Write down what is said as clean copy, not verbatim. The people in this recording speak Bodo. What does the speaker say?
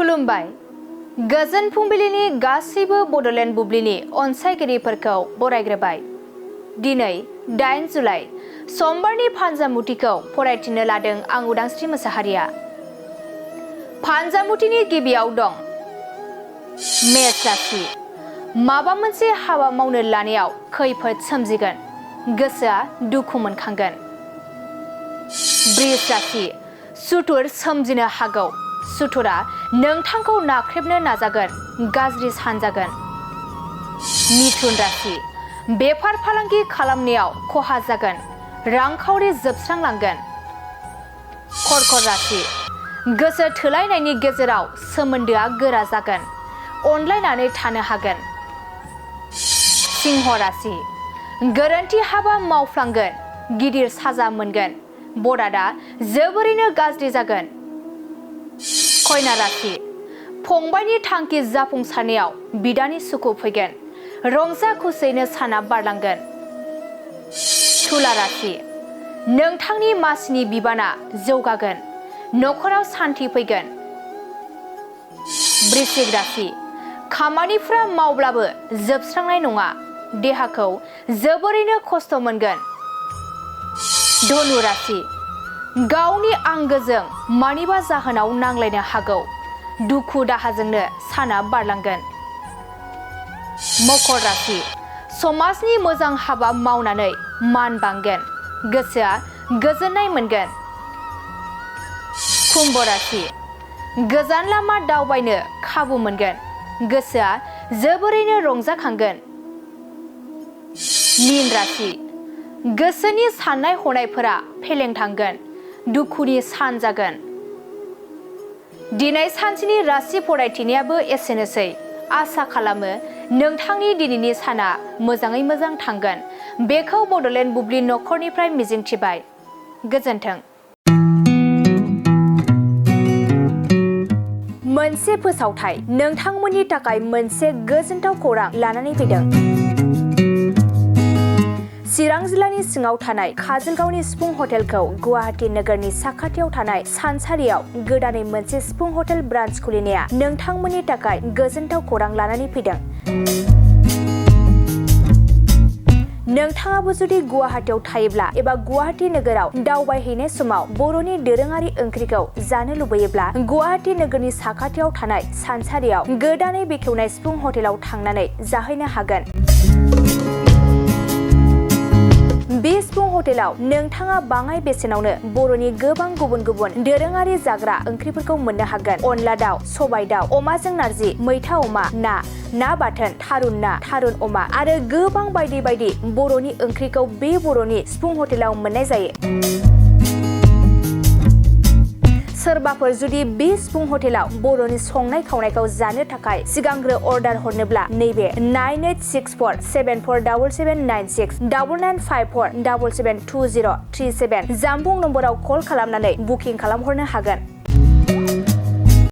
खुलुमबाय गोजोन फुंबिलिनि गासैबो बड'लेण्ड बुब्लिनि अनसायगिरिफोरखौ बरायग्रोबाय। दिनै 8 जुलाइ समबारनि फानजामुथिखौ फरायथिनो लादों आं उदांस्रि मोसाहारिया। फानजामुथिनि गिबियाव दं मेष राशि। माबा मोनसे हाबा मावनो लानायाव खैफोद सोमजिगोन, गोसोआ दुखु मोनखांगोन। बृष राशि। सुथुर सोमजिनो हागौ, सुथुरा नोंथांखौ नाख्रेबनो नाजागोन, गाज्रि सानजागोन। मिथुन राशि। बेफार फालांगि खालामनायाव खहा जागोन, रांखावरि जोबस्रांलांगोन। कर्कट राशि। गोसो थोलायनायनि गेजेराव सोमोन्दोआ गोरा जागोन, अनलायनानै थानो हागोन। सिंह राशि। गोरोन्थि हाबा मावफ्लांगोन, गिदिर साजा मोनगोन, बरादा जोबोरैनो गाज्रि जागोन। कन्या राशि। फंबायनि थांखि जाफुंसारनायाव बिदानि सुखु फैगोन, रंजा खुसियैनो साना बारलांगोन। तुला राशि। नोंथांनि मासिनि बिबाना जौगागोन, नखराव सान्थि फैगोन। वृश्चिक राशि। खामानिफ्रा मावब्लाबो जोबस्रांनाय नङा, देहाखौ जोबोरैनो खस्थ' मोनगोन। धनु राशि। गावनि आंगोजों मानिबा जाहोनाव नांलायनो हागौ, दुखु दाहाजोंनो साना बारलांगोन। मकर राशि। समाजनि मोजां हाबा मावनानै मान बांगोन, गोसोआ गोजोननाय मोनगोन। कुम्भ राशि। गोजान लामा दावबायनो खाबु मोनगोन, गोसोआ जोबोरैनो रंजाखांगोन। मीन राशि। गोसोनि साननाय हनायफोरा फेलें थांगोन, दुखुनि सान जागोन। दिनै सानसेनि राशि फरायथिनायाबो एसेनोसै। आसा खालामो नोंथांनि दिनैनि साना मोजाङै मोजां थांगोन, बेखौ बड'लेण्ड बुब्लि नखरनिफ्राय मिजिंथिबाय। गोजोन्थों। मोनसे फोसावथाय नोंथांमोननि थाखाय मोनसे गोजोनथाव खौरां लानानै फैदों। चिरां जिल्लानि सिङाव थानाय काजलगावनि सिफुं हटेलखौ गुवाहाटी नोगोरनि साखाथियाव थानाय सानसारियाव गोदानै मोनसे सिफुं हटेल ब्रान्च खुलिनाया नोंथांमोननि थाखाय गोजोनथाव खौरां लानानै फैदों। नोंथाङाबो जुदि गुवाहाटीयाव थायोब्ला एबा गुवाहाटी नोगोराव दावबायहैनाय समाव बर'नि दोरोङारि ओंख्रिखौ जानो लुबैयोब्ला गुवाहाटी नोगोरनि साखाथियाव थानाय सानसारियाव गोदानै बेखेवनाय सिफुं हटेलाव थांनानै जाहैनो हागोन। बे सिफुं हटेलाव नोंथाङा बाङाय बेसेनावनो बर'नि गोबां गुबुन गुबुन दोरोङारि जाग्रा ओंख्रिफोरखौ मोननो हागोन। अनला दाउ, सबाय दाउ, अमाजों नारजि, मैथा अमा, ना बाथोन, थारुन ना, थारुन अमा आरो गोबां बायदि बायदि बर'नि ओंख्रिखौ बे बर'नि सिफुं हटेलाव मोननाय जायो। सोरबाफोर जुदि बे सिफुं हटेलाव बर'नि संनाय खावनायखौ जानो थाखाय सिगांग्रो अर्डार हरनोब्ला नैबे 9864747796 9954772037 जामबुं नम्बराव कल खालामनानै बुकिं खालामहरनो हागोन।